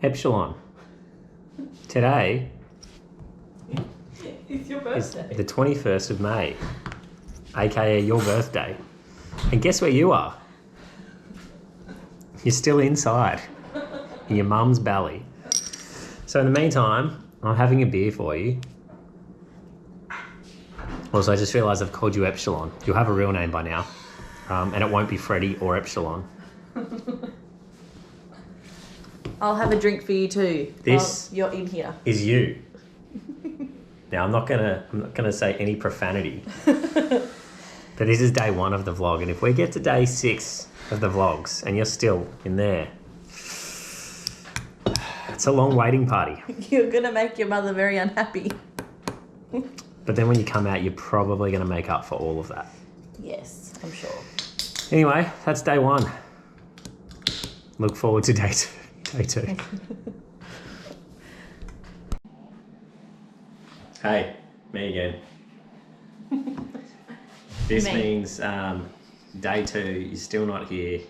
Epsilon. Today It's your is birthday. the 21st of May, aka your birthday. And guess where you are? You're still inside in your mum's belly. So in the meantime, I'm having a beer for you. Also, I just realised I've called you Epsilon. You'll have a real name by now. And it won't be Freddie or Epsilon. I'll have a drink for you too. This while you're in here. is you. Now I'm not gonna say any profanity. But this is day 1 of the vlog, and if we get to day 6 of the vlogs and you're still in there, it's a long waiting party. You're gonna make your mother very unhappy. But then when you come out, you're probably gonna make up for all of that. Yes, I'm sure. Anyway, that's day 1. Look forward to day 2. Hey, me again. This means day 2, you're still not here.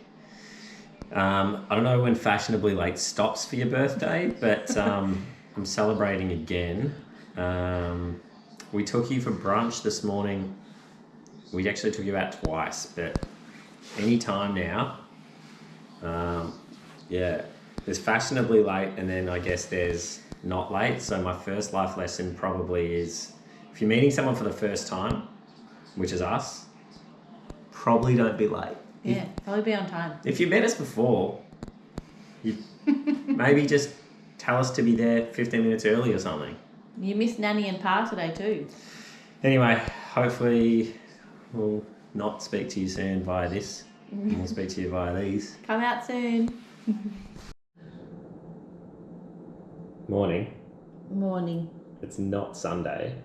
I don't know when fashionably late stops for your birthday, but I'm celebrating again. We took you for brunch this morning. We actually took you out twice, but any time now. Yeah, there's fashionably late, and then I guess there's not late. So my first life lesson probably is, if you're meeting someone for the first time, which is us, probably don't be late. Yeah, probably be on time. If you met us before, you maybe just tell us to be there 15 minutes early or something. You missed Nanny and Pa today too. Anyway, hopefully we'll not speak to you soon via this. And we'll speak to you via these. Come out soon. Morning. Morning. It's not Sunday.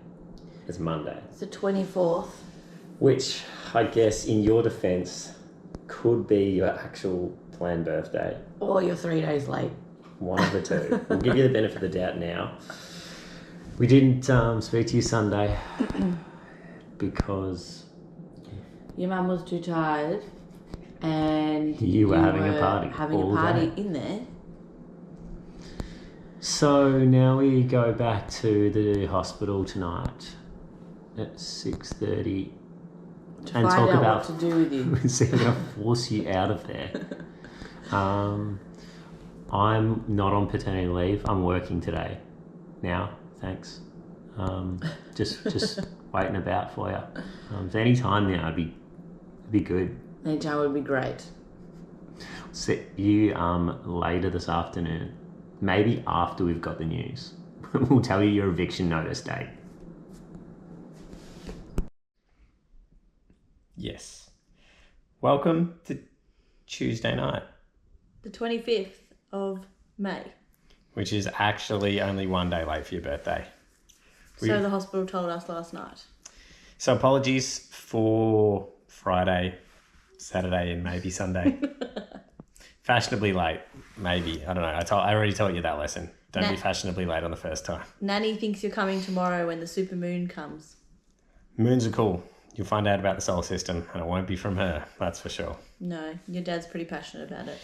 It's Monday. It's the 24th. Which, I guess, in your defence, could be your actual planned birthday. Or you're 3 days late. One of the two. We'll give you the benefit of the doubt now. We didn't speak to you Sunday because Your mum was too tired and you were having a party having all a party day. in there. So now we go back to the hospital tonight at 6:30 and Find talk out about what to do with you. see how to force you out of there. I'm not on paternity leave. I'm working today. Now, thanks. Just waiting about for you. So any time now, it'd be good. Anytime would be great. See you later this afternoon. Maybe after we've got the news. We'll tell you your eviction notice date. Yes. Welcome to Tuesday night. The 25th of May. Which is actually only 1 day late for your birthday. So the hospital told us last night. So apologies for Friday, Saturday, and maybe Sunday. Fashionably late, maybe. I don't know. I already told you that lesson. Don't be fashionably late on the first time. Nanny thinks you're coming tomorrow when the super moon comes. Moons are cool. You'll find out about the solar system, and it won't be from her, that's for sure. No, your dad's pretty passionate about it.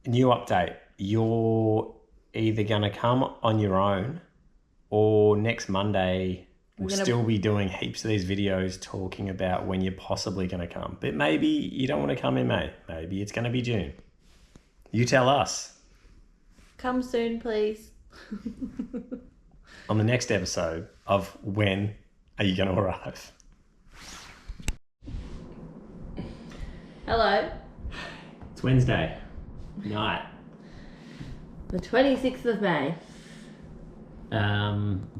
New update. You're either going to come on your own, or next Monday we'll still be doing heaps of these videos talking about when you're possibly going to come. But maybe you don't want to come in May. Maybe it's going to be June. You tell us. Come soon, please. On the next episode of When Are You Going to Arrive? Hello. It's Wednesday night. The 26th of May.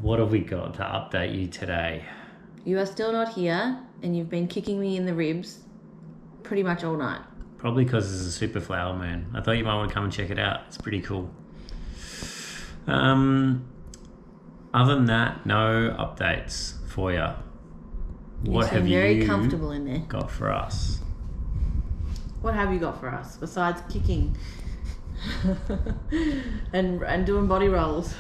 What have we got to update you today? You are still not here, and you've been kicking me in the ribs pretty much all night. Probably because it's a super flower moon. I thought you might want to come and check it out. It's pretty cool. Other than that, no updates for you. What have you very comfortable in there. got for us? What have you got for us besides kicking and doing body rolls?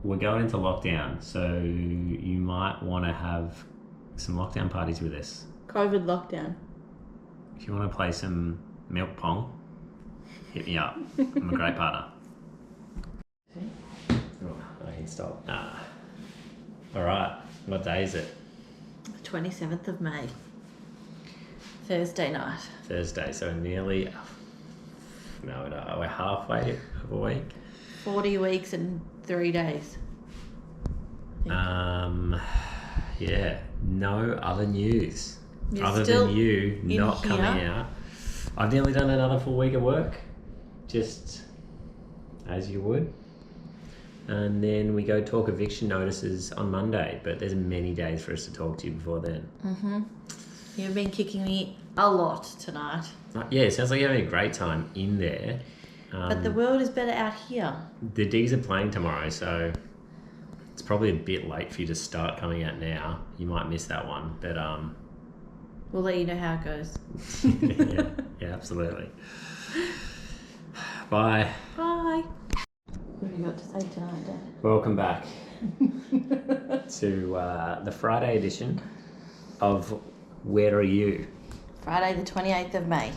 We're going into lockdown, so you might want to have some lockdown parties with us. COVID lockdown. If you want to play some milk pong, hit me up. I'm a great partner. Oh, I can stop. All right. What day is it? 27th of May. Thursday night. Thursday. So we're halfway of a week. 40 weeks and 3 days. Yeah. No other news. You're other still than you in not here. coming out. I've nearly done another full week of work. Just as you would. And then we go talk eviction notices on Monday, but there's many days for us to talk to you before then. Mm-hmm. You've been kicking me a lot tonight. Yeah, it sounds like you're having a great time in there. But the world is better out here. The D's are playing tomorrow, so it's probably a bit late for you to start coming out now. You might miss that one, but We'll let you know how it goes. yeah, absolutely. Bye. Bye. What have you got to say tonight, Dad? Welcome back to the Friday edition of Where Are You? Friday the 28th of May.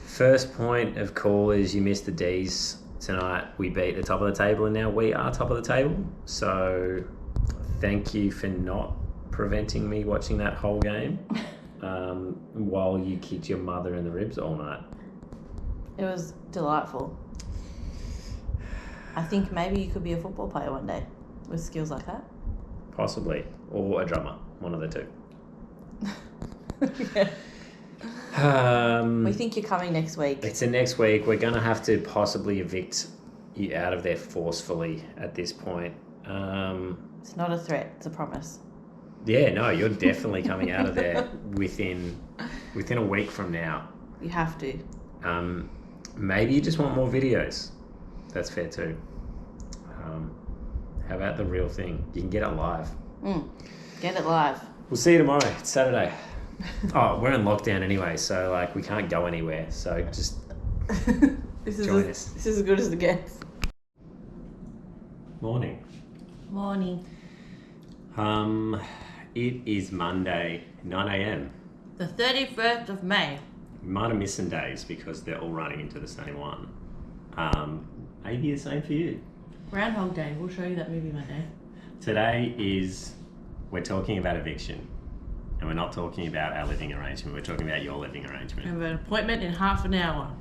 First point of call is you missed the D's tonight. We beat the top of the table and now we are top of the table. So thank you for not preventing me watching that whole game while you kicked your mother in the ribs all night. It was delightful. I think maybe you could be a football player one day with skills like that. Possibly. Or a drummer. One of the two. Yeah. We think you're coming next week. It's next week. We're going to have to possibly evict you out of there forcefully at this point. It's not a threat, it's a promise. Yeah, no, you're definitely coming out of there within a week from now. You have to. Maybe you just want more videos. That's fair too. How about the real thing? You can get it live. Get it live. We'll see you tomorrow. It's Saturday. Oh, we're in lockdown anyway, so like we can't go anywhere. So just join us. This is as good as it gets. Morning. Morning. It is Monday, 9 a.m. The 31st of May. We might have missed some days because they're all running into the same one. Maybe the same for you. Groundhog Day. We'll show you that movie Monday. Today we're talking about eviction. And we're not talking about our living arrangement. We're talking about your living arrangement. We have an appointment in half an hour.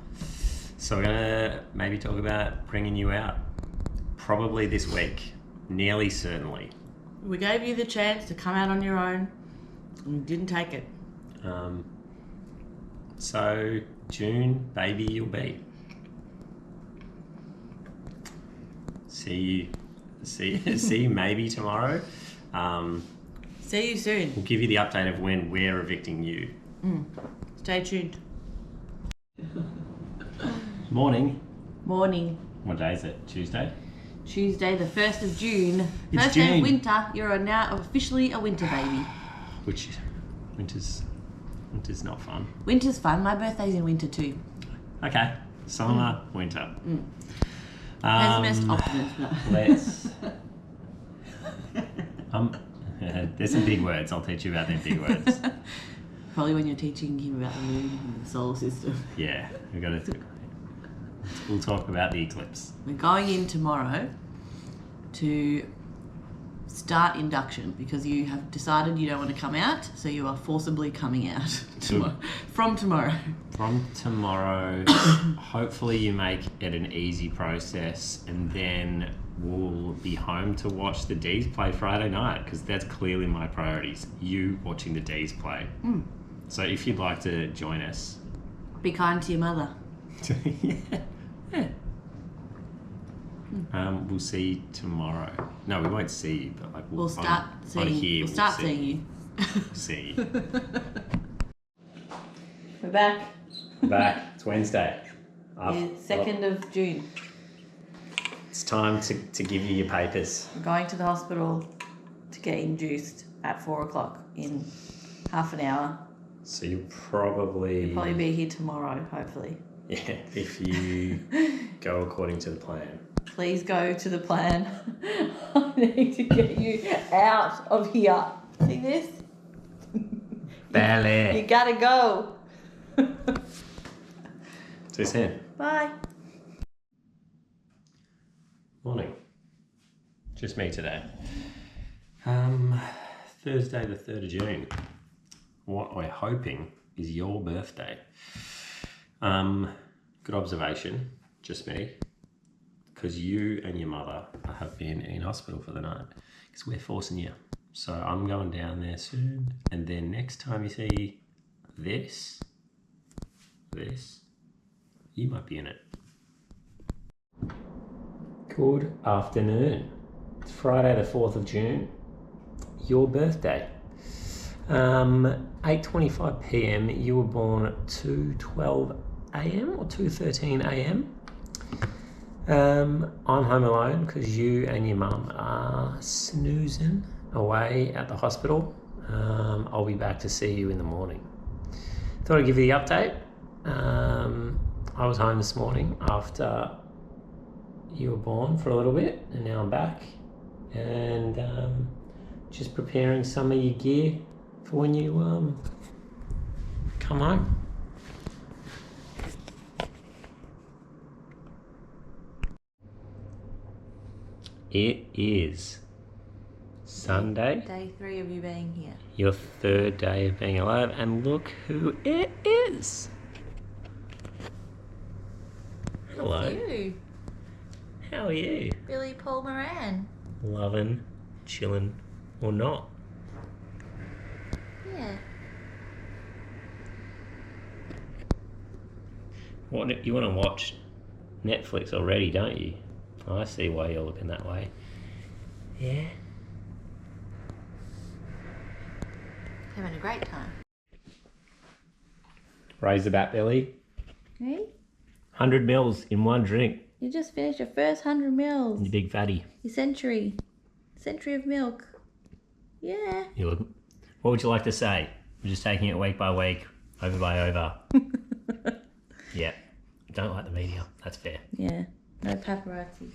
So we're going to maybe talk about bringing you out. Probably this week. Nearly certainly. We gave you the chance to come out on your own and you didn't take it. So June, baby, you'll be. See you maybe tomorrow. See you soon. We'll give you the update of when we're evicting you. Stay tuned. Morning. Morning. What day is it? Tuesday? Tuesday, the 1st of June. It's First day June. of winter. You're now officially a winter baby. Which winter's not fun. Winter's fun. My birthday's in winter too. Okay. Summer, winter. Pessimist, optimist. No. Let's. There's some big words. I'll teach you about them big words. Probably when you're teaching him about the moon and the solar system. Yeah, we've got to. We'll talk about the eclipse. We're going in tomorrow to start induction because you have decided you don't want to come out, so you are forcibly coming out tomorrow. From tomorrow. From tomorrow, hopefully you make it an easy process, and then we'll be home to watch the D's play Friday night, because that's clearly my priorities. You watching the D's play. So if you'd like to join us, Be kind to your mother. yeah. We'll see you tomorrow. No, we won't see you, but like We'll start seeing you. We'll start seeing you. See you. We're back. Back. It's Wednesday. Yeah, 2nd of June. It's time to give you your papers. We're going to the hospital to get induced at 4 o'clock in half an hour. So you'll probably be here tomorrow, hopefully. Yeah, if you go according to the plan. Please go to the plan. I need to get you out of here. See this? Ballet. You gotta go. See you soon. Bye. Morning. Just me today. Thursday the 3rd of June. What we're hoping is your birthday. Good observation, just me. Because you and your mother have been in hospital for the night. Because we're forcing you. So I'm going down there soon. And then next time you see this, you might be in it. Good afternoon. It's Friday the 4th of June. Your birthday. 8:25 p.m. You were born at 2:12 a.m. or 2:13 a.m. I'm home alone because you and your mum are snoozing away at the hospital. I'll be back to see you in the morning. Thought I'd give you the update. I was home this morning after you were born for a little bit, and now I'm back. And just preparing some of your gear for when you come home. It is Sunday. Day 3 of you being here. Your 3rd day of being alive, and look who it is. Hello. You, How are you? Billy Paul Moran. Loving, chilling, or not? Yeah. What you want to watch Netflix already, don't you? I see why you're looking that way. Yeah. Having a great time. Raise the bat, Billy. Hey? 100 mils in one drink. You just finished your first 100 mils. You big fatty. Your century. Century of milk. Yeah. You look. What would you like to say? We're just taking it week by week, over by over. Yeah. Don't like the media. That's fair. Yeah. No paparazzi.